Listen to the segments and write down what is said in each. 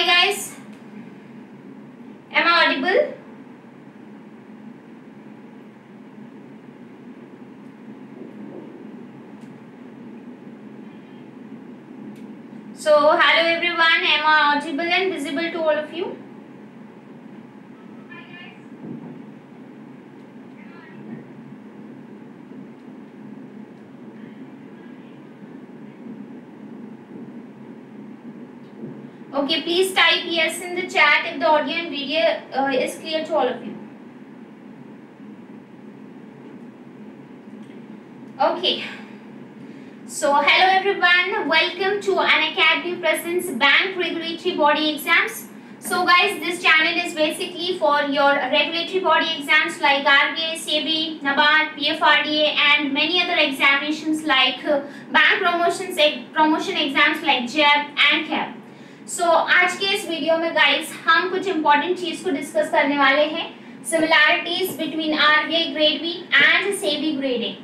Hi guys, am I audible? So hello everyone, am I audible and visible to all of you? Okay, please type yes in the chat if the audio and video is clear to all of you. Okay. So hello everyone, welcome to Unacademy presents Bank Regulatory Body Exams. So guys, this channel is basically for your regulatory body exams like RBI, SEBI, NABARD, PFRDA and many other examinations like bank promotion exams like JEB and CAB. So आज के इस video में guys हम कुछ important चीज को discuss करने वाले हैं, similarities between RBI grade B and SEBI grade A.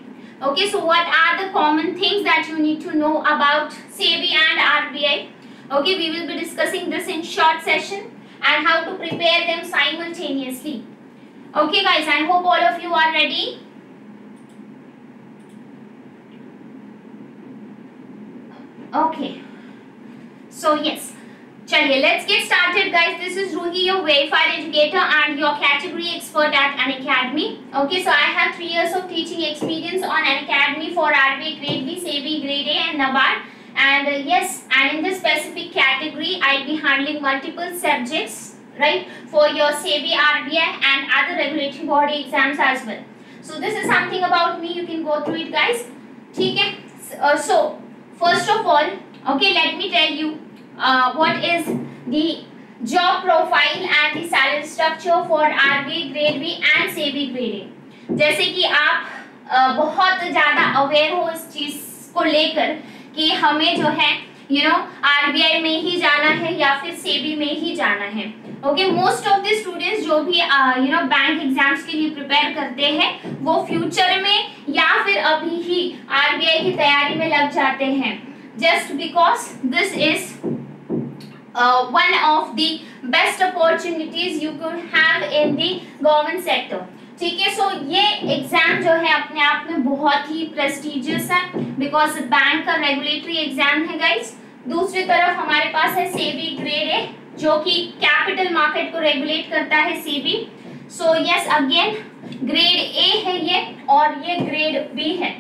Okay, so what are the common things that you need to know about SEBI and RBI? Okay, we will be discussing this in short session and how to prepare them simultaneously. Okay guys, I hope all of you are ready. Okay, so yes, chaliye, let's get started guys. This is Ruhi, your verified educator and your category expert at Unacademy. Okay, so I have 3 years of teaching experience on Unacademy for RBI grade B, SEBI grade A and NABARD. And yes, and in this specific category I'll be handling multiple subjects, right, for your SEBI, RBI and other regulatory body exams as well. So this is something about me, you can go through it guys. Okay, so first of all, okay, let me tell you what is the job profile and the salary structure for RBI grade B and SEBI grade A. जैसे कि आप बहुत ज़्यादा aware हो इस चीज़ को लेकर कि हमें जो है RBI में ही जाना है या फिर SEBI में ही जाना है. Okay, most of the students जो भी बैंक एग्जाम्स के लिए प्रिपेयर करते हैं वो फ्यूचर में या फिर अभी ही RBI की तैयारी में लग जाते हैं, just because this is one of the best opportunities you could have in the government sector. ठीक है, सो ये एग्जाम जो है अपने आप में बहुत ही प्रेस्टिजियस है बिकॉज बैंक का रेगुलेटरी एग्जाम है गाइस. दूसरी तरफ हमारे पास है SEBI ग्रेड ए जो कि कैपिटल मार्केट को रेगुलेट करता है SEBI. So yes, again grade A है ये और ये ग्रेड बी है.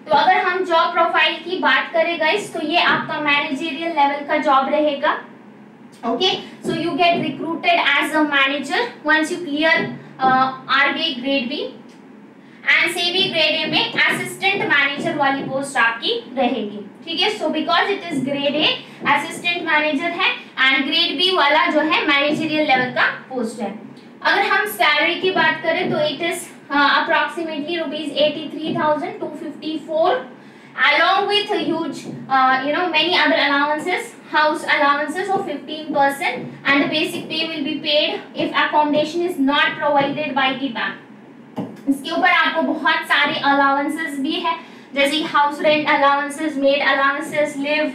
तो अगर हम जॉब प्रोफाइल की बात करें गाइस तो ये आपका मैनेजरियल लेवल का जॉब रहेगा. Okay, so you get recruited as a manager once you clear RBI grade B and SEBI grade A में assistant manager वाली पोस्ट आपकी रहेगी. ठीक है, so because it is grade A assistant manager है and grade B वाला जो है managerial level का पोस्ट है. अगर हम सैलरी की बात करें तो it is approximately rupees 83,254 along with huge many other allowances, house allowances of 15% and the basic pay will be paid if accommodation is not provided by the bank. इसके ऊपर आपको बहुत सारे allowances भी है जैसे house rent allowances, maid allowances, live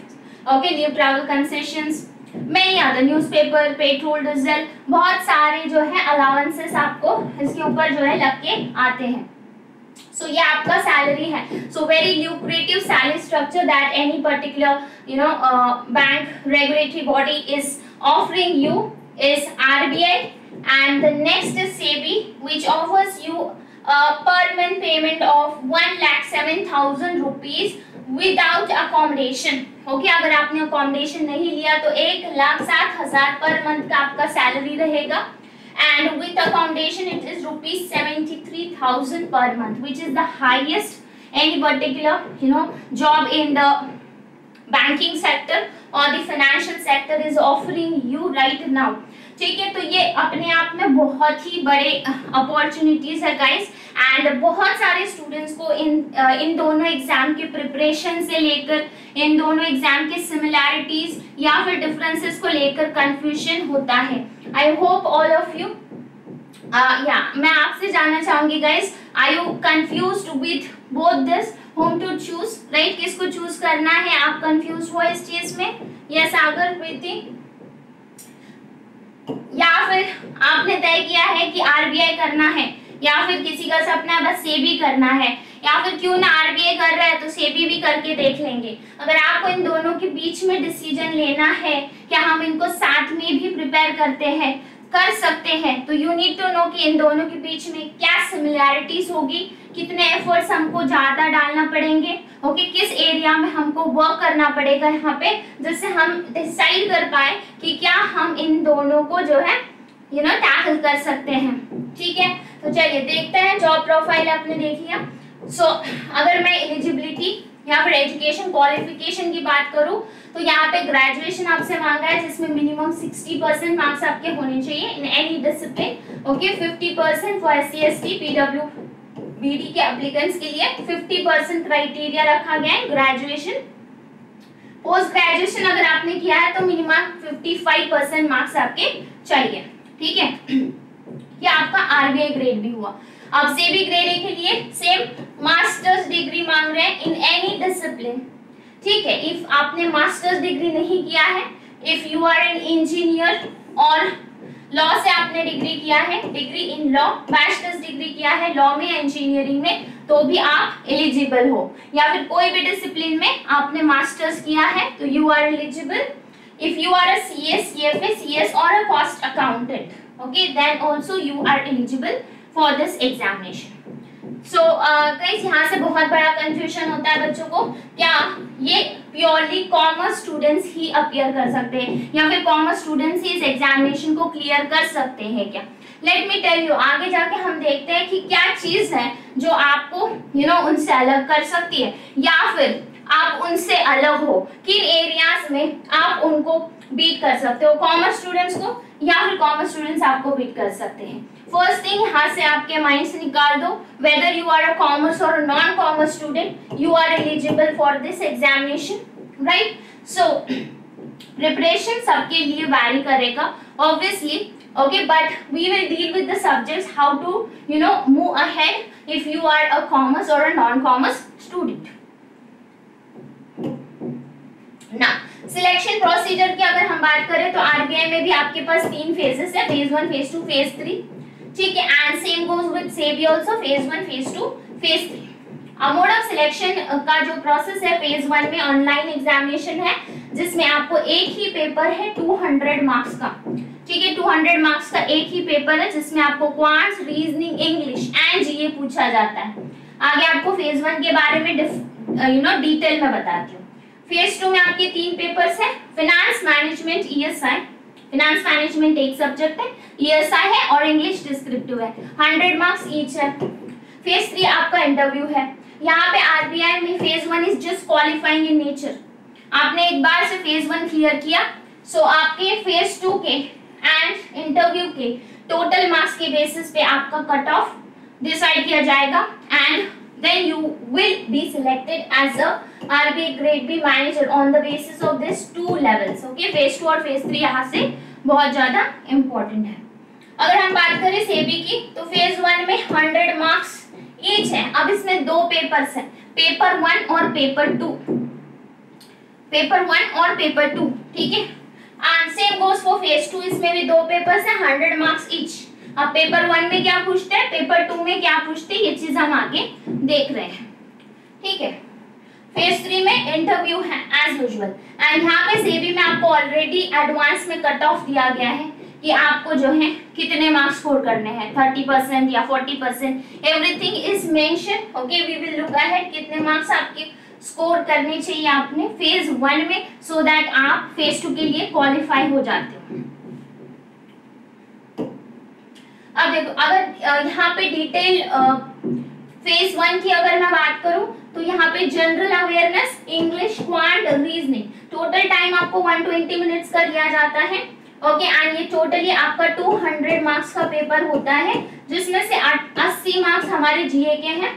travel concessions, many other newspaper, petrol, diesel, बहुत सारे जो है allowances आपको इसके ऊपर जो है लग के आते हैं. So ये आपका सैलरी है. So very lucrative salary structure that any particular bank regulatory body is offering you is RBI and the next is SEBI which offers you a per month payment of 1,07,000 rupees without accommodation. Okay, अगर आपने accommodation नहीं लिया तो 1,07,000 per month का आपका salary रहेगा. And with accommodation it is rupees 73,000 per month, which is the highest any particular job in the banking sector or the financial sector is offering you right now. ठीक है, तो ये अपने आप में बहुत ही बड़े अपॉर्चुनिटीज है गाइस एंड बहुत सारे स्टूडेंट्स को इन दोनों एग्जाम के प्रिपरेशन से लेकर इन दोनों एग्जाम के सिमिलैरिटीज या फिर डिफरेंसेस को लेकर कंफ्यूजन होता है. I hope all of you मैं आपसे जानना चाहूंगी guys, are you confused with both this, whom to choose, right, किसको चूज करना है, आप कंफ्यूज हो इस चीज में? यस सागर, प्रीति, आपने तय किया है कि आरबीआई करना है, या फिर किसी का सपना है बस सेबी करना है, या फिर क्यों ना आरबीआई कर रहा है तो सेबी भी करके देख लेंगे। अगर आपको इन दोनों के बीच में डिसीजन लेना है, क्या हम इनको साथ में भी प्रिपेयर करते हैं, कर सकते हैं, तो यू नीड टू नो कि इन दोनों के बीच में क्या सिमिलैरिटीज होगी, कितने एफर्ट्स हमको ज्यादा डालना पड़ेंगे, ओके, किस एरिया में हमको वर्क करना पड़ेगा यहाँ पे, जिससे हम डिसाइड कर पाए कि क्या हम इन दोनों को जो है टैकल कर सकते हैं। ठीक है, तो चलिए देखते हैं। जॉब प्रोफाइल आपने देख लिया। सो अगर मैं एलिजिबिलिटी या फिर एजुकेशन क्वालिफिकेशन की बात करूं तो यहाँ पे ग्रेजुएशन आपसे मांगा है, जिसमें मिनिमम 60% मार्क्स आपके होने चाहिए in any discipline, okay. 50% for SC ST PWBD के एप्लीकेंट्स के लिए 50% क्राइटेरिया रखा गया है ग्रेजुएशन। पोस्ट ग्रेजुएशन अगर आपने किया है तो मिनिमम 55% मार्क्स आपके चाहिए। ठीक है, ये आपका आरबीआई ग्रेड भी हुआ। अब सेबी ग्रेड ए के लिए सेम मास्टर्स डिग्री मांग रहे हैं इन एनी डिसिप्लिन। ठीक है, इफ आपने मास्टर्स डिग्री नहीं किया है, if you are an engineer और लॉ से आपने डिग्री किया है, degree in law, bachelors degree किया है लॉ में या इंजीनियरिंग में, तो भी आप एलिजिबल हो। या फिर कोई भी डिसिप्लिन में आपने मास्टर्स किया है तो you are eligible. If you are a CS, CFA, CS or a cost accountant, okay, then also you are eligible for this examination. So guys, यहाँ से बहुत बड़ा confusion होता है बच्चों को, क्या ये purely commerce students ही appear कर सकते हैं या फिर commerce students ही इस examination को clear कर सकते हैं क्या? Let me tell you, आगे जाके हम देखते हैं कि क्या चीज है जो आपको उनसे अलग कर सकती है, या फिर आप उनसे अलग हो, किन एरियाज में आप उनको बीट कर सकते हो, कॉमर्स स्टूडेंट्स को या फिर कॉमर्स स्टूडेंट्स आपको बीट कर सकते हैं। फर्स्ट थिंग यहाँ से आपके माइंड से निकाल दो, whether you are a commerce और non commerce student, you are eligible for this examination, right. So preparation सबके लिए वैरी करेगा obviously, okay, but we will deal with the subjects how to move ahead if you are a commerce or a non-commerce student. ना selection procedure की अगर हम बात करें तो आरबीआई में भी आपके पास 3 फेजेस है, फेज 1, फेज 2, फेज 3। ठीक है, and same goes with SEBI also, phase 1, phase 2, phase 3। Mode of selection का जो प्रोसेस है, फेज 1 में ऑनलाइन एग्जामिनेशन है, जिसमें आपको एक ही पेपर है 200 मार्क्स का। ठीक है, 200 मार्क्स का एक ही पेपर है, जिसमें आपको क्वांट्स, रीजनिंग, इंग्लिश एंड जीए पूछा जाता है। आगे आपको फेज 1 के बारे में डिटेल में बताती हूँ। फेज 2 में आपके 3 पेपर्स है, finance management, ESI. Finance management एक सब्जेक्ट है, ईएसआई है और इंग्लिश डिस्क्रिप्टिव है, 100 मार्क्स ईच है। फेज 3 आपका इंटरव्यू है। यहाँ पे आरबीआई में phase 1 is just qualifying in nature. आपने एक बार से फेज 1 क्लियर किया, सो आपके फेज 2 के एंड इंटरव्यू के टोटल मार्क्स के बेसिस पे आपका कट ऑफ डिसाइड किया जाएगा, and then you will be selected as a RBI grade B manager on the basis of this 2 levels, okay। phase 2 और phase 3 यहाँ से बहुत ज्यादा important है। अगर हम बात करें सेबी की तो phase 1 में 100 मार्क्स ईच है। अब इसमें 2 पेपर्स हैं, पेपर 1 और पेपर 2, पेपर 1 और पेपर 2। ठीक है, and same goes for phase 2, इसमें भी 2 पेपर्स हैं, 100 मार्क्स ईच। अब पेपर 1 में क्या पूछते हैं, पेपर 2 में क्या पूछते हैं, ये चीज हम आगे देख रहे हैं। ठीक है, फेज 3 में इंटरव्यू है एज यूजुअल, एंड यहाँ पे सेबी में आपको ऑलरेडी एडवांस में कट ऑफ दिया गया है कि आपको जो है कितने मार्क्स स्कोर करने हैं, 30% या 40%, everything is mention, okay. We will look ahead कितने मार्क्स आपके स्कोर करने चाहिए आपने फेज 1 में, सो दैट आप फेज 2 के लिए क्वालिफाई हो जाते हो। अब देखो, अगर यहाँ पे डिटेल फेज 1 की अगर मैं बात करूं तो यहाँ पे general awareness, English, quant, reasoning, total time आपको 120 मिनट्स का दिया जाता है, ओके। एंड ये टोटली आपका 200 मार्क्स का पेपर होता है, जिसमें से 80 मार्क्स हमारे जीए के हैं,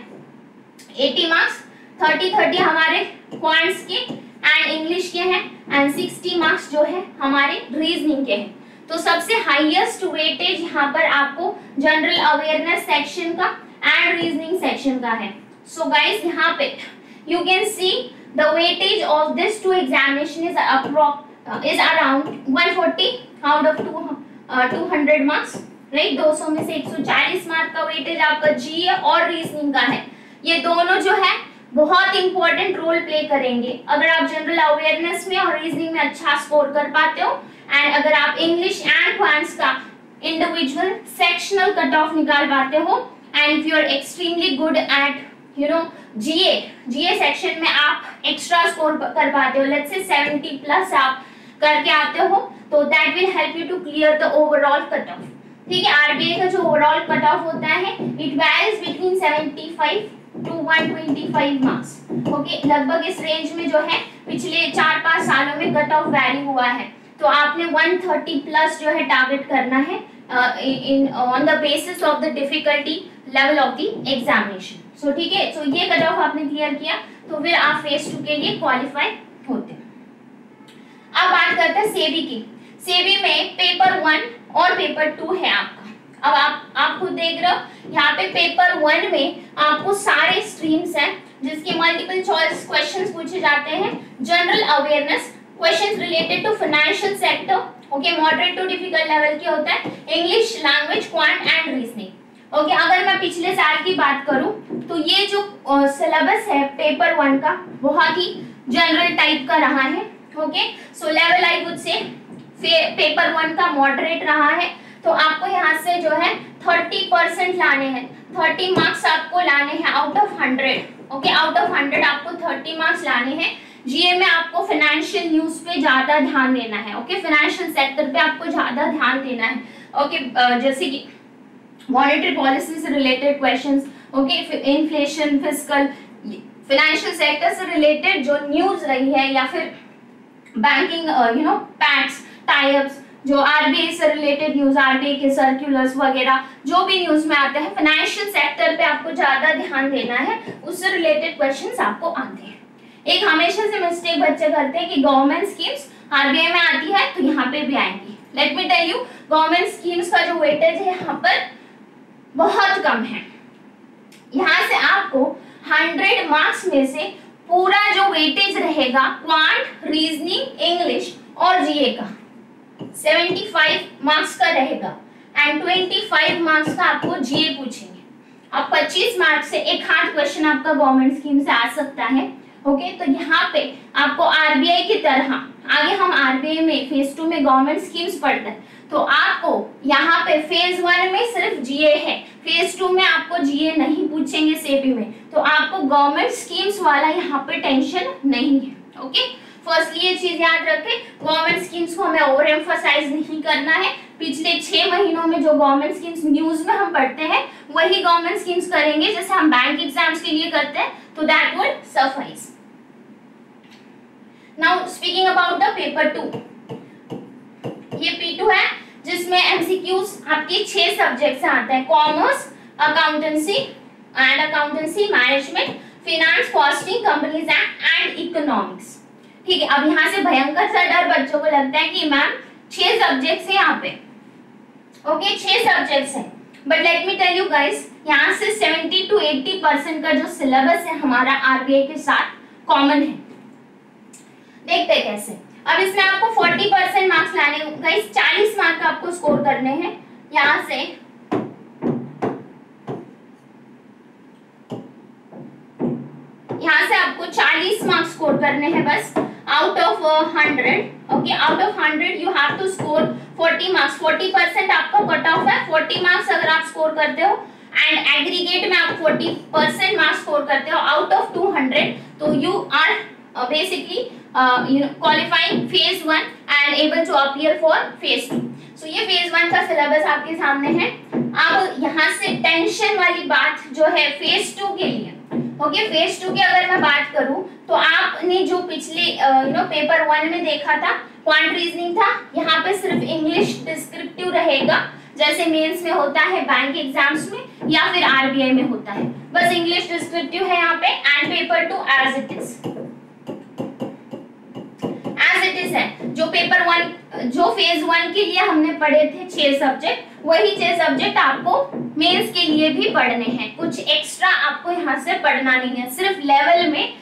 80 मार्क्स, 30 हमारे क्वांट्स के एंड इंग्लिश के हैं, एंड 60 मार्क्स जो है हमारे रीजनिंग के हैं। तो सबसे हाईएस्ट वेटेज यहाँ पर आपको जनरल अवेयरनेस सेक्शन का एंड रीजनिंग सेक्शन का है। सो गाइस, यहाँ पे you can see the weightage of this 2 examination is around 140 out of 200 marks, right. 200 में से 140 मार्क का वेटेज आपका जीए और रीजनिंग का है। ये दोनों जो है बहुत इंपॉर्टेंट रोल प्ले करेंगे। अगर आप जनरल अवेयरनेस में और रीजनिंग में अच्छा स्कोर कर पाते हो, एंड अगर आप इंग्लिश एंड क्वांट्स का इंडिविजुअल सेक्शनल कट ऑफ निकाल पाते हो, and if you are extremely good at GA section में आप एक्स्ट्रा स्कोर कर पाते हो, लेट्स से 70 प्लस आप करके आते हो, तो that will help you to clear the overall cut off. ठीक है, आरबीआई का जो ओवरऑल कट ऑफ होता है it varies between 75 to 125 marks. Okay, लगभग इस रेंज में जो है पिछले 4-5 सालों में कट ऑफ वैरी हुआ है। तो आपने 130 प्लस जो है टारगेट करना है in on the basis of the difficulty level of the examination. So ठीक है, सो ये कट ऑफ आपने क्लियर किया तो फिर आप फेज 2 के लिए क्वालिफाई होते हैं। अब बात करते हैं सेबी की। सेबी में पेपर 1 और पेपर 2 है आपका। अब आप खुद देख रहे हो यहाँ पे पेपर 1 में आपको सारे स्ट्रीम्स हैं जिसके मल्टीपल चॉइस क्वेश्चंस पूछे जाते हैं। General awareness questions related to financial sector, okay, moderate to difficult level के होता है, English language, quant and reasoning. Okay, अगर मैं पिछले साल की बात करूं तो ये जो सिलेबस है पेपर 1 का बहुत ही जनरल टाइप का रहा है। Okay, so level I would say paper 1 का मॉडरेट रहा है। तो आपको यहाँ से जो है 30% लाने हैं, 30 मार्क्स आपको लाने हैं out of 100। Okay, out of 100 आपको 30 मार्क्स लाने हैं। जीए में आपको फाइनेंशियल न्यूज पे ज्यादा ध्यान देना है। ओके, फाइनेंशियल सेक्टर पे आपको ज्यादा ध्यान देना है। ओके, जैसे कि मॉनेटरी पॉलिसी से related questions, okay, inflation, fiscal, financial sector से रिलेटेड जो न्यूज रही है, या फिर बैंकिंग पैक्ट्स, टाई-अप्स, जो आरबीआई से रिलेटेड न्यूज, आरबीआई के सर्कुलर्स वगैरह जो भी न्यूज में आते हैं, फाइनेंशियल सेक्टर पे आपको ज्यादा ध्यान देना है, उससे रिलेटेड क्वेश्चंस आपको आते हैं। एक हमेशा से मिस्टेक बच्चे करते हैं कि गवर्नमेंट स्कीम्स आरबीआई में आती है तो यहाँ पे भी आएंगी। Let me tell you, government schemes का जो वेटेज है यहाँ पर बहुत कम है। यहाँ से आपको 100 मार्क्स में से पूरा जो वेटेज रहेगा क्वांट, रीजनिंग, इंग्लिश और जीए का 75 मार्क्स का रहेगा, एंड 25 मार्क्स का आपको जीए पूछेंगे। अब 25 मार्क्स से एक हाथ क्वेश्चन आपका गवर्नमेंट स्कीम से आ सकता है। ओके, तो यहाँ पे आपको आरबीआई की तरह, आगे हम आरबीआई में फेज 2 में गवर्नमेंट स्कीम्स पढ़ते हैं, तो आपको यहाँ पे फेज 1 में सिर्फ जीए है, फेज 2 में आपको जीए नहीं पूछेंगे सेबी में, तो आपको गवर्नमेंट स्कीम्स वाला यहाँ पे टेंशन नहीं है। ओके, फर्स्टली ये चीज याद रखें, गवर्नमेंट स्कीम्स को हमें ओवर एम्फसाइज नहीं करना है। पिछले 6 महीनों में जो गवर्नमेंट स्कीम्स न्यूज में हम पढ़ते हैं वही गवर्नमेंट स्कीम्स करेंगे जैसे हम बैंक एग्जाम्स के लिए करते हैं, तो that would suffice. Now speaking about the paper 2, ये P2 है जिसमें एमसीक्यूज आपके 6 सब्जेक्ट से आते हैं, commerce, accountancy and accountancy management, finance, costing, companies and economics. ठीक है, अब यहाँ से भयंकर सा डर बच्चों को लगता है कि मैम 6 सब्जेक्ट्स है यहाँ पे। ओके, 6 सब्जेक्ट्स हैं, but let me tell you guys, यहाँ से 70 to 80% का जो सिलेबस है हमारा आरबीआई के साथ कॉमन है। देखते हैं कैसे। अब इसमें आपको 40% मार्क्स लाने, गाइस 40 मार्क आपको स्कोर करने हैं। यहाँ से आपको 40 मार्क्स स्कोर करने हैं बस, out of 100। Okay, out of 100 you have to score 40 marks. 40% आपका कट ऑफ है, 40 मार्क्स अगर आप स्कोर करते हो एंड एग्रीगेट में आप 40% मार्क्स स्कोर करते हो आउट ऑफ 200, तो you are basically qualifying phase 1 and able to appear for phase 2. So ये phase 1 का सिलेबस आपके सामने है। अब यहाँ से टेंशन वाली बात जो है phase 2 के लिए, ओके, phase 2 की अगर मैं बात करूँ तो आपने जो पिछले पेपर 1 में देखा था क्वांट रीजनिंग था, यहाँ पे सिर्फ इंग्लिश डिस्क्रिप्टिव रहेगा जैसे मेंस में होता है, बैंक एग्जाम्स में या फिर आरबीआई में होता है, बस इंग्लिश डिस्क्रिप्टिव है यहाँ पे, and paper 2 as it is है। जो पेपर 1 जो फेज 1 के लिए हमने पढ़े थे 6 सब्जेक्ट, वही 6 सब्जेक्ट आपको मेंस के लिए भी पढ़ने हैं, कुछ एक्स्ट्रा आपको यहाँ से पढ़ना नहीं है। सिर्फ लेवल में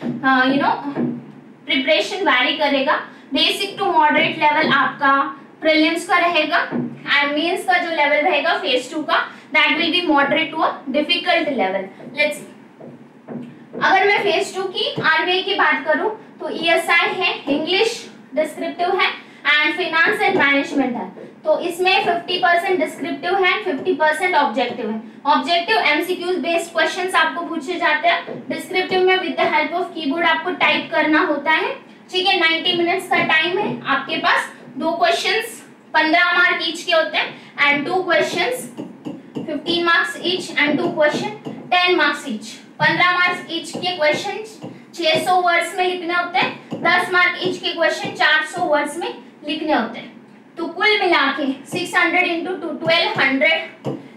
प्रिपरेशन वैरी करेगा, बेसिक टू मॉडरेट लेवल आपका प्रीलिम्स का रहेगा एंड मेंस का जो लेवल रहेगा फेज 2 का that will be moderate to a difficult level. Let's अगर मैं फेज 2 की आरबीआई की बात करूं तो ईएसआई है, इंग्लिश डिस्क्रिप्टिव है एंड फाइनेंस एंड मैनेजमेंट है। तो इसमें 50% डिस्क्रिप्टिव है, 50% ऑब्जेक्टिव है। ऑब्जेक्टिव एमसीक्यूज बेस्ड क्वेश्चंस आपको पूछे जाते हैं। डिस्क्रिप्टिव में with the help of keyboard आपको टाइप करना होता है, ठीक है। 90 मिनट्स का टाइम है आपके पास। 2 क्वेश्चंस 15 मार्क ईच के होते हैं and 2 questions 15 marks each and 2 question 10 marks each. 15 marks each के क्वेश्चन 600 वर्ड्स में लिखने होते हैं, 10 मार्क ईच के क्वेश्चन 400 वर्ड्स में लिखने होते हैं। तो कुल मिला के 600 इंटू 1200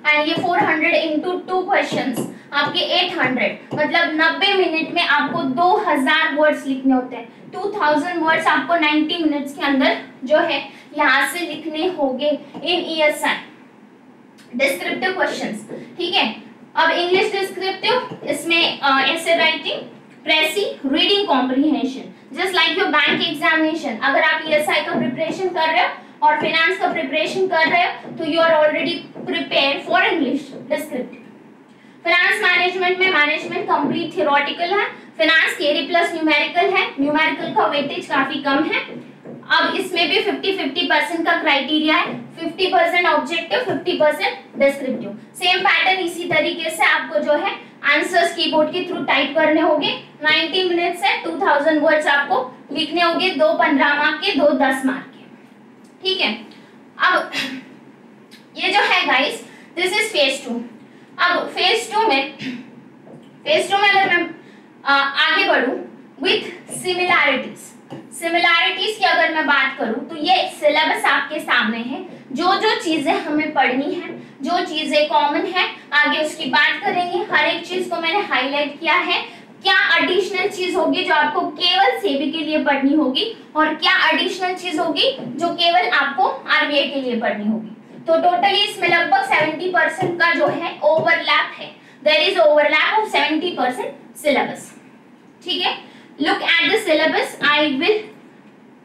एंड ये 400 इंटू 2 क्वेश्चंस आपके 800, मतलब 90 मिनट में आपको 2000 वर्ड्स लिखने होते हैं। 2000 वर्ड्स आपको 90 मिनट्स के अंदर जो है यहाँ से लिखने होंगे इन ईएसआई डिस्क्रिप्टिव क्वेश्चंस, ठीक है। अब इंग्लिश डिस्क्रिप्टिव, इसमें ऐसे writing, precis, reading comprehension, just like your bank examination. अगर आप ईएसआई का प्रिपरेशन कर रहे हो और फाइनेंस का प्रिपरेशन कर रहे हो तो you are already prepare for English descriptive. Finance management में मैनेजमेंट कंप्लीट थ्योरेटिकल है, फाइनेंस थियरी प्लस न्यूमेरिकल है, न्यूमेरिकल का वेटेज काफी कम है। अब इसमें भी 50-50% का क्राइटेरिया है, 50% ऑब्जेक्टिव, 50% डिस्क्रिप्टिव। सेम पैटर्न इसी तरीके से आपको जो है आंसर्स कीबोर्ड के थ्रू टाइप करने होंगे। 90 मिनट्स है, 2000 वर्ड्स आपको लिखने होंगे, 2 15 मार्क के, 2 10 मार्क के, ठीक है। अब ये जो है गाइस दिस इज फेज 2। अब फेज 2 में अगर मैं आगे बढ़ूं विथ सिमिलैरिटीज की अगर मैं बात करूं तो ये सिलेबस आपके सामने है। जो जो चीजें हमें पढ़नी है, जो चीजें कॉमन है, आगे उसकी बात करेंगे। हर एक चीज को मैंने हाईलाइट किया है। क्या एडिशनल चीज होगी जो आपको केवल सेबी के लिए पढ़नी होगी और क्या एडिशनल चीज होगी जो केवल आपको आरबीआई के लिए पढ़नी होगी। तो टोटली इसमें लगभग 70% का जो है ओवरलैप है। There is overlap of 70% syllabus, ठीक है। Look at the syllabus, I will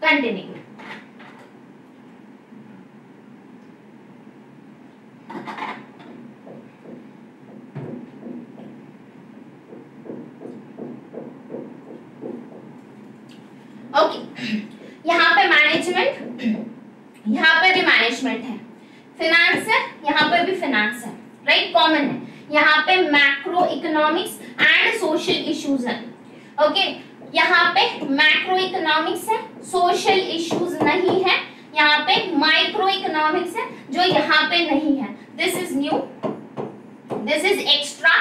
continue. Okay, यहाँ पे मैनेजमेंट, यहाँ पे भी मैनेजमेंट है, फाइनेंस है, यहाँ पे भी फाइनेंस है, राइट, कॉमन है। यहाँ पे macro economics and social issues है। ओके, यहाँ पे मैक्रो इकोनॉमिक्स है, सोशल इश्यूज नहीं है। यहाँ पे माइक्रो इकोनॉमिक्स है जो यहाँ पे नहीं है। This is new, this is extra.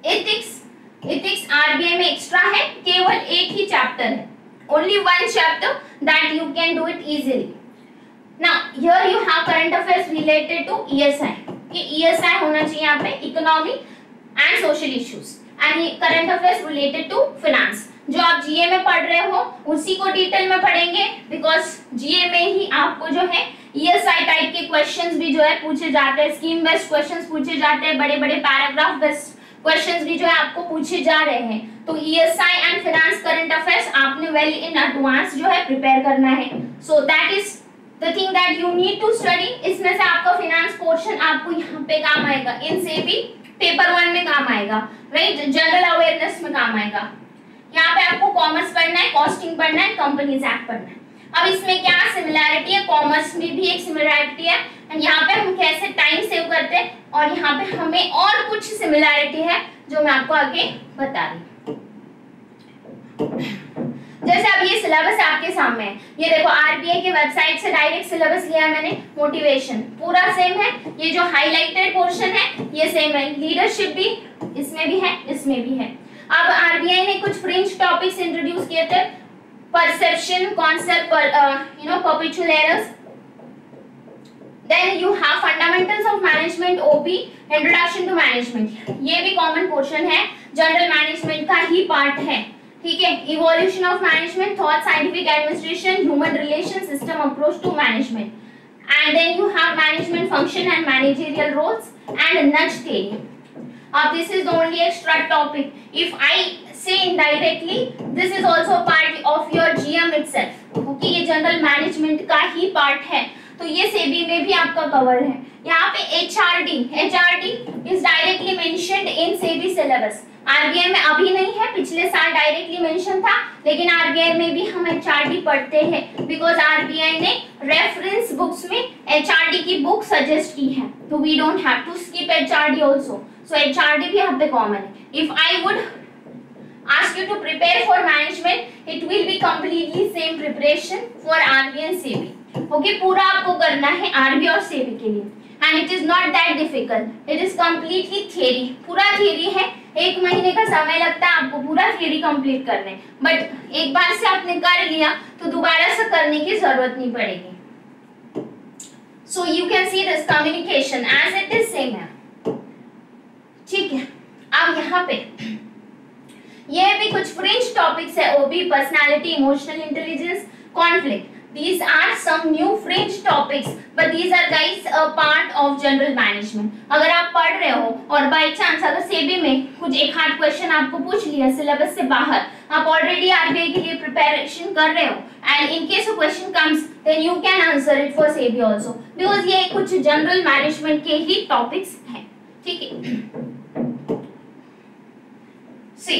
Ethics RBI में एक्स्ट्रा है, केवल एक ही चैप्टर है, only one chapter that you can do it easily. Now here you have current affairs related to ESI. कि ESI होना चाहिए यहाँ पे economy and social issues and current affairs related to finance. जो आप जीए में पढ़ रहे हो उसी को डिटेल में पढ़ेंगे, बिकॉज जीए में ही आपको जो है ESI टाइप के क्वेश्चंस भी जो है पूछे जाते हैं, स्कीम बेस्ड क्वेश्चंस पूछे जाते हैं, बड़े बड़े पैराग्राफ बेस्ड क्वेश्चंस भी जो है आपको पूछे जा रहे हैं। तो ESI and finance current affairs आपने वेल इन एडवांस जो है प्रिपेयर करना है। So that is the thing that you need to study. इसमें से आपका फाइनेंस पोर्शन आपको यहाँ पे काम आएगा, इनसे भी पेपर 1 में काम आएगा, राइट, जनरल अवेयरनेस में काम आएगा। यहाँ पे आपको कॉमर्स पढ़ना है, कॉस्टिंग पढ़ना है, कंपनीज एक्ट पढ़ना है। अब इसमें क्या सिमिलैरिटी है, कॉमर्स में भी एक सिमिलैरिटी है एंड यहाँ पे हम कैसे टाइम सेव करते हैं, और यहाँ पे हमें और कुछ सिमिलैरिटी है जो मैं आपको आगे बता रही हूँ। जैसे अब ये सिलेबस आपके सामने है, ये देखो आरबीआई के वेबसाइट से डायरेक्ट सिलेबस लिया है मैंने। मोटिवेशन पूरा सेम है, ये जो हाईलाइटेड पोर्शन है ये सेम है, लीडरशिप भी इसमें भी है, इसमें भी है। अब आरबीआई ने कुछ फ्रिंज टॉपिक्स इंट्रोड्यूस किए थे, perception concept, perpetual errors, then you have fundamentals of management, OP, introduction to management, ये भी कॉमन पोर्शन है, जनरल मैनेजमेंट का ही पार्ट है, ठीक है। Evolution of management, thought, scientific administration, human relation system, approach to management, and then you have management function and managerial roles and nudge theory. This is the only extra topic. If I say indirectly this is also part of your GM itself. Okay, ये general management का ही part है, तो ये सेबी में भी आपका cover है। यहाँ पे HRD is directly mentioned in SEBI syllabus. RBI में अभी नहीं है, पिछले साल डायरेक्टली मेंशन था, लेकिन आरबीआई में भी हम HRD पढ़ते हैं बिकॉज आरबीआई ने रेफरेंस बुक्स में HRD की बुक सजेस्ट की है, तो we don't have to skip HRD also. So HRD भी यहाँ पे कॉमन है। If I would ask you to prepare for management, it will be completely same preparation for RBI and SEBI. Okay, पूरा आपको करना है RBI और SEBI के लिए, and it is not that difficult. It is completely theory, पूरा theory है। 1 महीने का समय लगता है आपको पूरा theory complete करने, but एक बार से आपने कर लिया तो दोबारा से करने की जरूरत नहीं पड़ेगी। So you can see this communication as it is same है, ठीक है। अब यहाँ पे ये भी कुछ फ्रिंज टॉपिक्स है, OB, personality, emotional intelligence, conflict. These are some new fringe topics, but these are guys a part of general management. अगर आप पढ़ रहे हो और बाय चांस अगर सेबी में कुछ एक आध क्वेश्चन आपको पूछ लिया सिलेबस से बाहर, आप ऑलरेडी आरबीआई के लिए प्रिपरेशन कर रहे हो, and in case a question comes then you can answer it for SEBI also, because ये कुछ जनरल मैनेजमेंट के ही टॉपिक्स हैं, ठीक है। See,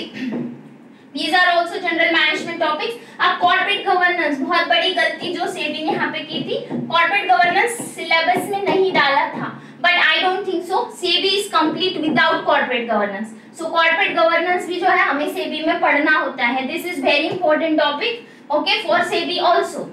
these are also general management topics. अब corporate governance, बहुत बड़ी गलती जो सेबी ने यहाँ पे की थी, corporate governance सिलेबस में नहीं डाला था, but I don't think so. SEBI is complete without corporate governance. So corporate governance भी जो है हमें सेबी में पढ़ना होता है. This is very important topic, okay, for SEBI also.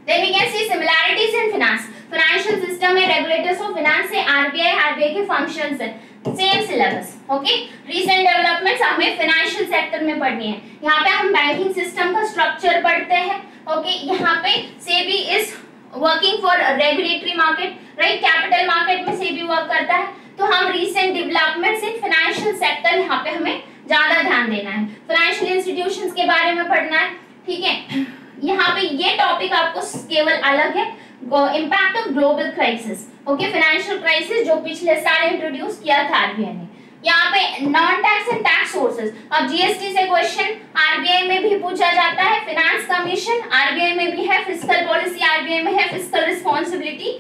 Then we can see similarities in finance. Financial system में regulators of finance से आरबीआई के functions है, same syllabus, okay. Recent developments हमें फाइनेंशियल सेक्टर में पढ़नी है। यहाँ पे हम बैंकिंग सिस्टम का स्ट्रक्चर पढ़ते हैं, ओके। यहाँ पे SEBI is working for regulatory market, right, capital market में सेबी वर्क करता है, तो हम recent developments in financial sector यहाँ पे हमें ज्यादा ध्यान देना है। फाइनेंशियल इंस्टीट्यूशंस के बारे में पढ़ना है, ठीक है। यहाँ पे ये टॉपिक आपको केवल अलग है, impact of global crisis, okay, financial crisis जो पिछले साल इंट्रोड्यूस किया था आरबीआई ने। यहाँ पे non tax and tax sources, अब जीएसटी से क्वेश्चन आरबीआई में भी पूछा जाता है, फाइनेंस कमीशन आरबीआई में भी है, फिस्कल पॉलिसी आरबीआई में है, fiscal responsibility,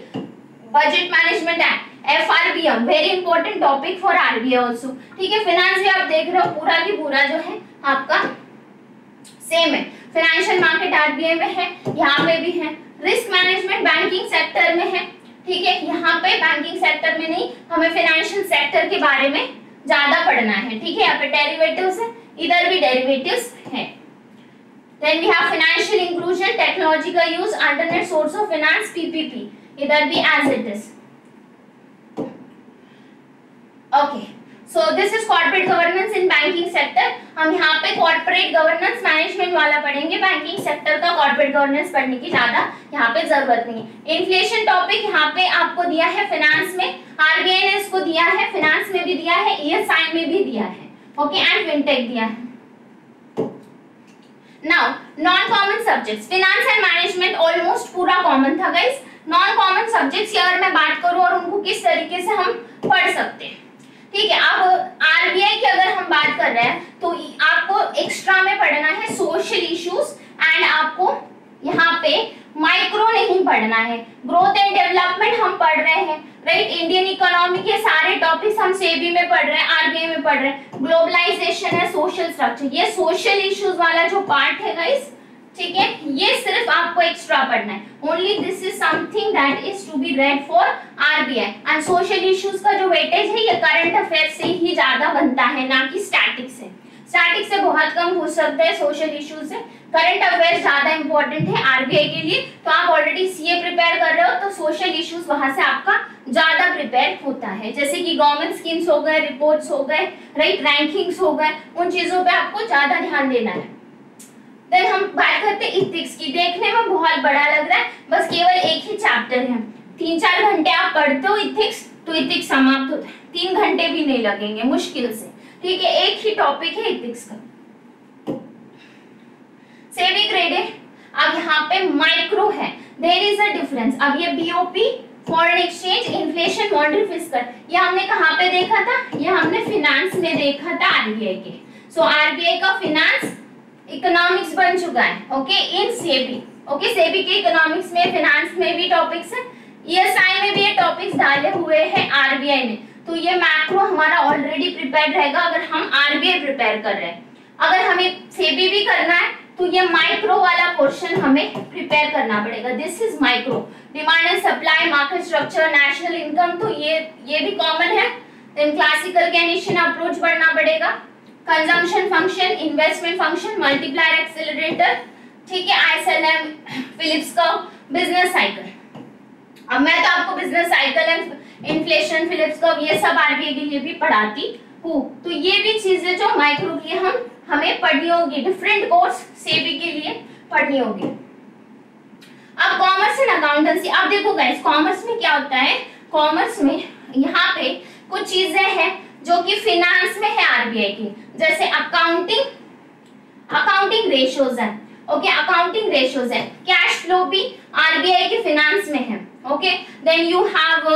budget management act, FRBM, very important topic for RBI also, ठीक है। फाइनेंस भी आप देख रहे हो पूरा की पूरा जो है आपका सेम है। फाइनेंशियल मार्केट आरबीआई में है, यहाँ पे भी है। रिस्क मैनेजमेंट बैंकिंग सेक्टर में है, ठीक है। यहाँ पे बैंकिंग सेक्टर में नहीं, हमें फाइनेंशियल सेक्टर के बारे में ज्यादा पढ़ना है, ठीक है। यहाँ पे डेरिवेटिव्स है, इधर भी डेरिवेटिव्स है। Then we have financial inclusion, technology का use, alternate source of finance, PPP, इधर भी as it is, okay. So this is corporate governance in banking sector. हम यहाँ पे कॉर्पोरेट गवर्नेंस मैनेजमेंट वाला पढ़ेंगे, बैंकिंग सेक्टर का कॉर्पोरेट गवर्नेंस पढ़ने की ज्यादा यहाँ पे जरूरत नहीं है। इन्फ्लेशन टॉपिक यहाँ पे आपको दिया है फाइनेंस में, आरबीआई ने इसको दिया है, फाइनेंस में भी दिया है, ईएसआई में भी दिया है, ओके, एंड फिनटेक दिया है। Now non common subjects, finance and management almost पूरा कॉमन था गाइस। नॉन कॉमन सब्जेक्ट्स की अगर मैं बात करूं और उनको किस तरीके से हम पढ़ सकते हैं, ठीक है। अब आरबीआई की अगर हम बात कर रहे हैं तो आपको एक्स्ट्रा में पढ़ना है सोशल इश्यूज, एंड आपको यहाँ पे माइक्रो नहीं पढ़ना है, ग्रोथ एंड डेवलपमेंट हम पढ़ रहे हैं, राइट। इंडियन इकोनॉमी के सारे टॉपिक्स हम सेबी में पढ़ रहे हैं, आरबीआई में पढ़ रहे हैं। ग्लोबलाइजेशन है, सोशल स्ट्रक्चर, ये सोशल इश्यूज वाला जो पार्ट है गाइस, ठीक है, ये सिर्फ आपको एक्स्ट्रा पढ़ना है। Only this is something that is to be read for RBI, and social issues का जो वेटेज है ये करंट अफेयर से ही ज्यादा बनता है, ना कि स्टैटिक से। स्टैटिक से बहुत कम पूछ सकते हैं, सोशल इश्यूज से। करंट अफेयर ज्यादा इंपॉर्टेंट है आरबीआई के लिए, तो आप ऑलरेडी सीए प्रिपेयर कर रहे हो तो सोशल इश्यूज वहां से आपका ज्यादा प्रिपेयर होता है, जैसे कि गवर्नमेंट स्कीम्स हो गए, रिपोर्ट्स हो गए, राइट, रैंकिंग्स हो गए, उन चीजों पे आपको ज्यादा ध्यान देना है। देन हम बात करते हैं इथिक्स की। देखने में बहुत बड़ा लग रहा है, बस केवल एक ही चैप्टर है, 3-4 घंटे आप पढ़ते हो इथिक्स तो इथिक्स समाप्त होता है, 3 घंटे भी नहीं लगेंगे मुश्किल से, ठीक है। एक ही टॉपिक है इथिक्स का, सेबी ग्रेडेड। अब यहाँ पे माइक्रो है, देयर इज अ डिफरेंस। अब ये BOP foreign exchange, inflation, monetary, fiscal. ये हमने कहाँ पे देखा था? ये हमने फिनांस में देखा था आरबीआई के। सो आरबीआई का फिनांस इकोनॉमिक्स बन चुका है, ओके, इन सेबी। ओके, सेबी के इकोनॉमिक्स में, फिनांस में भी टॉपिक्स है, ईएसआई में भी ये टॉपिक्स डाले हुए हैं आरबीआई ने। तो ये मैक्रो हमारा ऑलरेडी प्रिपेयर रहेगा अगर हम आरबीआई प्रिपेयर कर रहे हैं। अगर हमें सेबी भी करना है तो ये माइक्रो वाला पोर्शन हमें प्रिपेयर करना पड़ेगा। This is micro, demand and supply, market structure, national income, तो ये भी कॉमन है। देन क्लासिकल केनेशियन अप्रोच पढ़ना पड़ेगा, consumption function, investment function, multiplier, accelerator, ठीक है, IS-LM, Phillips curve, business cycle. अब मैं तो आपको business cycle and inflation, Phillips curve ये सब आरबीआई के लिए भी पढ़ाती हूँ। तो ये भी चीजें जो माइक्रो की हमें पढ़नी होगी, डिफरेंट कोर्स सेबी के लिए पढ़नी होगी। अब कॉमर्स एंड अकाउंटेंसी, अब देखो गाइस कॉमर्स में क्या होता है, कॉमर्स में यहाँ पे कुछ चीजें हैं जो कि फिनांस में है आरबीआई की, जैसे अकाउंटिंग रेशियोज है, ओके, अकाउंटिंग रेशियोज है, कैश फ्लो भी आरबीआई के फिनांस में है, okay. Then you have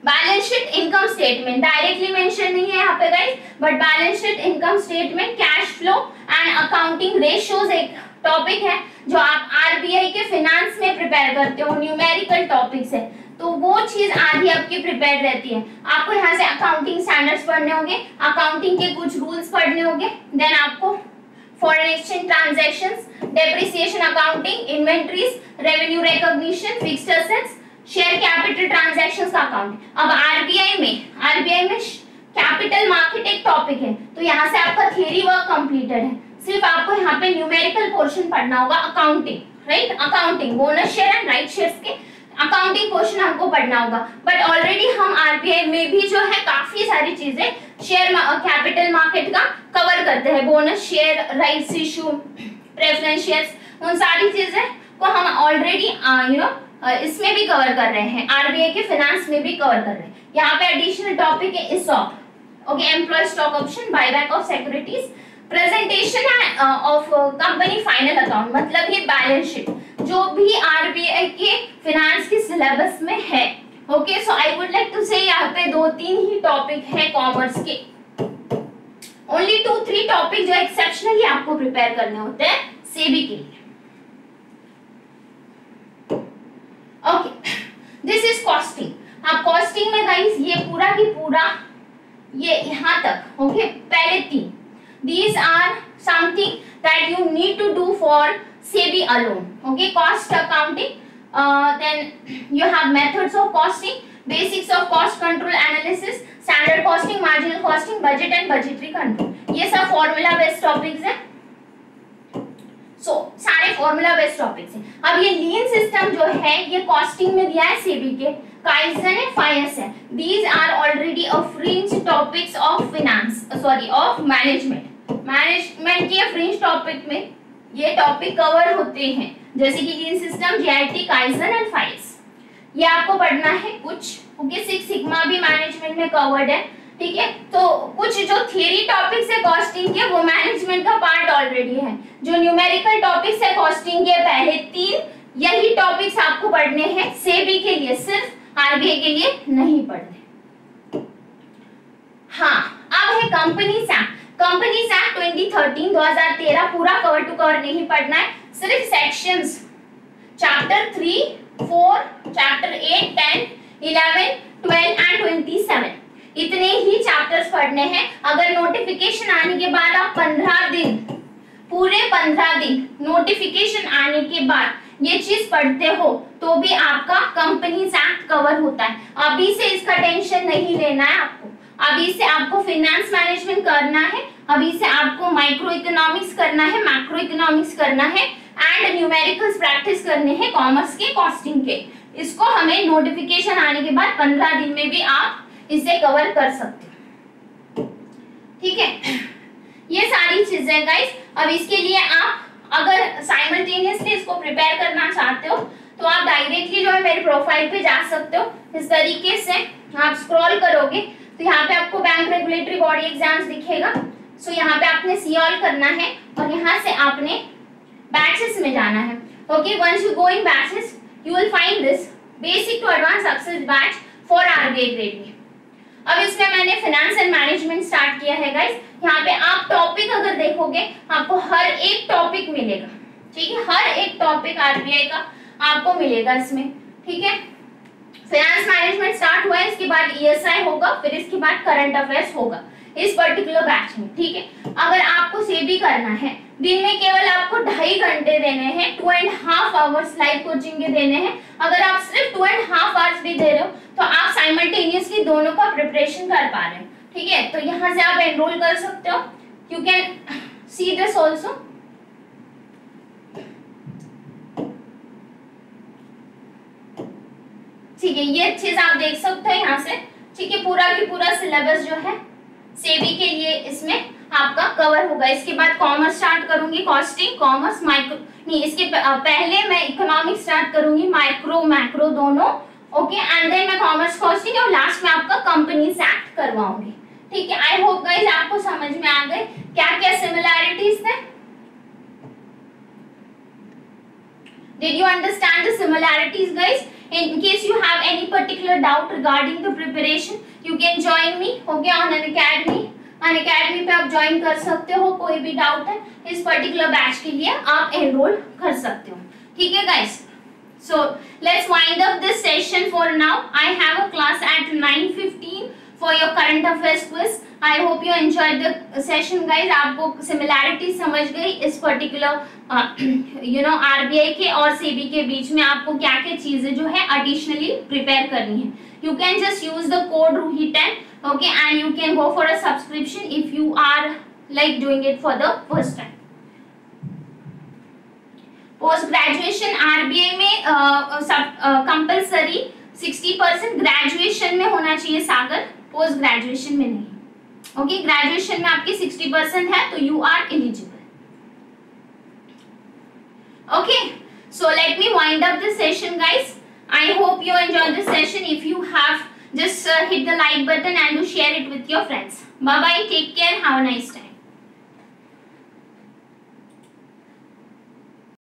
balance sheet, income statement, directly mention नहीं है यहाँ पे guys, but balance sheet, income statement, cash flow and accounting ratios एक टॉपिक है जो आप आरबीआई के फिनांस में प्रिपेयर करते हो, न्यूमेरिकल टॉपिक्स है, तो वो चीज आधी आपकी प्रिपेयर रहती है। आपको यहाँ से अकाउंटिंग स्टैंडर्ड्स पढ़ने होंगे, अकाउंटिंग के कुछ रूल्स पढ़ने होंगे, देन आपको foreign exchange transactions, depreciation accounting, inventories, revenue recognition, fixed assets, share capital transactions का अकाउंट। अब आरबीआई में कैपिटल मार्केट एक टॉपिक है, तो यहाँ से आपका थियरी वर्क कंप्लीटेड है, सिर्फ आपको यहाँ पे न्यूमेरिकल पोर्शन पढ़ना होगा, accounting, right, accounting, bonus share and right shares के अकाउंटिंग पोर्शन हमको पढ़ना होगा। बट ऑलरेडी हम आरबीआई में भी जो है काफी सारी चीजें शेयर कैपिटल मार्केट का कवर करते हैं, bonus share, rights issue, preference shares, उन सारी चीजें को हम ऑलरेडी इसमें भी कवर कर रहे हैं, आरबीआई के फाइनेंस में भी कवर कर रहे हैं। यहाँ पे एडिशनल टॉपिक है ESOP, okay, employ stock option, buyback of securities, presentation of company final account, मतलब ये बैलेंस शीट जो भी आरबीआई के फाइनेंस के सिलेबस में है, okay. So I would like to say यहाँ पे 2-3 ही टॉपिक है कॉमर्स के, ओनली 2-3 टॉपिक जो एक्सेप्शनली आपको प्रिपेयर करने होते हैं सेबी के लिए, ओके। This is costing. हाँ, कॉस्टिंग में गाइस ये पूरा की पूरा ये यहाँ तक, ओके, पहले 3, these are something that you need to do for SEBI alone, okay, cost accounting, then you have methods of costing, basics of cost control analysis, standard costing, marginal costing, budget and budgetary control, ये सब formula based topics हैं, so सारे formula based topics हैं। अब ये lean system जो है ये costing में दिया है SEBI के, Kaizen है, FIS है, these are already a fringe topics of finance, sorry, of management के फ्रिंज टॉपिक में ये टॉपिक कवर होते हैं, जैसे कि lean system, JIT, kaizen and फाइस, ये आपको पढ़ना है कुछ, ओके। 6 सिग्मा भी मैनेजमेंट में कवर्ड है, ठीक है। तो कुछ जो थियरी टॉपिक्स है कॉस्टिंग के वो मैनेजमेंट का पार्ट ऑलरेडी है, जो न्यूमेरिकल टॉपिक्स है कॉस्टिंग के पहले 3 यही टॉपिक्स आपको पढ़ने हैं सेबी के लिए, सिर्फ आरबीआई के लिए नहीं पढ़ने। हाँ, अब है कंपनीज एक्ट। कंपनीज एक्ट 2013 पूरा कवर टू कवर नहीं पढ़ना है, सिर्फ सेक्शंस चैप्टर 3, 4, चैप्टर 8, 10, 11, 12 एंड 27 इतने ही चैप्टर्स पढ़ने हैं। अगर नोटिफिकेशन आने के बाद आप 15 दिन, पूरे 15 दिन नोटिफिकेशन आने के बाद ये चीज पढ़ते हो तो भी आपका कंपनीज एक्ट कवर होता है। अभी से इसका टेंशन नहीं लेना है आपको, अभी से आपको फाइनेंस मैनेजमेंट करना है, अभी से आपको माइक्रो इकोनॉमिक्स करना है, मैक्रो इकोनॉमिक्स करना है एंड न्यूमेरिकल्स प्रैक्टिस करने हैं कॉमर्स के, कॉस्टिंग के। इसको हमें नोटिफिकेशन आने के बाद 15 दिन में भी आप इसे कवर कर सकते हो, ठीक है। ये सारी चीजें गाइस। अब इसके लिए आप अगर साइमल्टेनियसली इसको प्रिपेयर करना चाहते हो तो आप डायरेक्टली जो है मेरे प्रोफाइल पे जा सकते हो। इस तरीके से आप स्क्रॉल करोगे तो यहाँ पे आपको बैंक रेगुलेटरी बॉडी एग्जाम्स दिखेगा। सो यहाँ पे आपने सी ऑल करना है और यहाँ से आपने बैचेस में जाना है, okay. Once you go in batches you will find this basic to advance success batch for RBI grade B. अब इसमें मैंने फाइनेंस एंड मैनेजमेंट स्टार्ट किया है गाइस। यहाँ पे आप टॉपिक अगर देखोगे आपको हर एक टॉपिक मिलेगा, ठीक है, हर एक टॉपिक आरबीआई का आपको मिलेगा इसमें, ठीक है। फाइनेंस मैनेजमेंट स्टार्ट हुआ है, इसके बाद ईएसआई होगा, फिर इसके बाद करंट अफेयर्स होगा इस पर्टिकुलर बैच में, ठीक है। अगर आपको सेबी करना है, दिन में केवल आपको 2.5 घंटे देने हैं, 2.5 आवर्स लाइव कोचिंग के देने हैं। अगर आप सिर्फ 2.5 आवर्स भी दे रहे हो तो आप साइमल्टेनियसली दोनों का प्रिपरेशन कर पा रहे हो, ठीक है। तो यहाँ से आप एनरोल कर सकते हो, you can see this also. ठीक है, ये चीज आप देख सकते हो यहाँ से, ठीक है। पूरा की पूरा सिलेबस जो है सेबी के लिए इसमें आपका कवर होगा। इसके बाद कॉमर्स स्टार्ट करूंगी, कॉस्टिंग, कॉमर्स, माइक्रो नहीं, इसके पहले मैं इकोनॉमिक्स स्टार्ट करूंगी, माइक्रो मैक्रो दोनों, ओके। एंड देन मैं कॉमर्स, कॉस्टिंग और लास्ट में आपका कंपनीज एक्ट करवाऊंगी, ठीक है। आई होप गाइस आपको समझ में आ गए क्या क्या सिमिलैरिटीज थे। Did you understand the similarities, guys? In case you have any particular doubt regarding the preparation, you can join me, okay, on Unacademy. Unacademy पे आप ज्वाइन कर सकते हो, कोई भी डाउट है इस पर्टिकुलर बैच के लिए आप एनरोल कर सकते हो, ठीक है guys. So let's wind up this session for now. I have a class at 9:15 for your current affairs quiz. I hope you enjoyed the session, guys. आपको सिमिलैरिटी समझ गई इस पर्टिकुलर आरबीआई के और सेबी के बीच में आपको क्या क्या चीजें जो है एडिशनली प्रिपेयर करनी है। You can just use the code RUHI10, okay, and you can go for a subscription if you are like doing it for the first time. Post graduation RBI में कंपलसरी 60% ग्रेजुएशन में होना चाहिए सागर, post graduation में नहीं, okay. Graduation में आपकी 60% है तो you are eligible, okay. So let me wind up this session guys. I hope you enjoyed this session. If you have, just hit the like button and do share it with your friends. Bye bye, take care, have a nice time.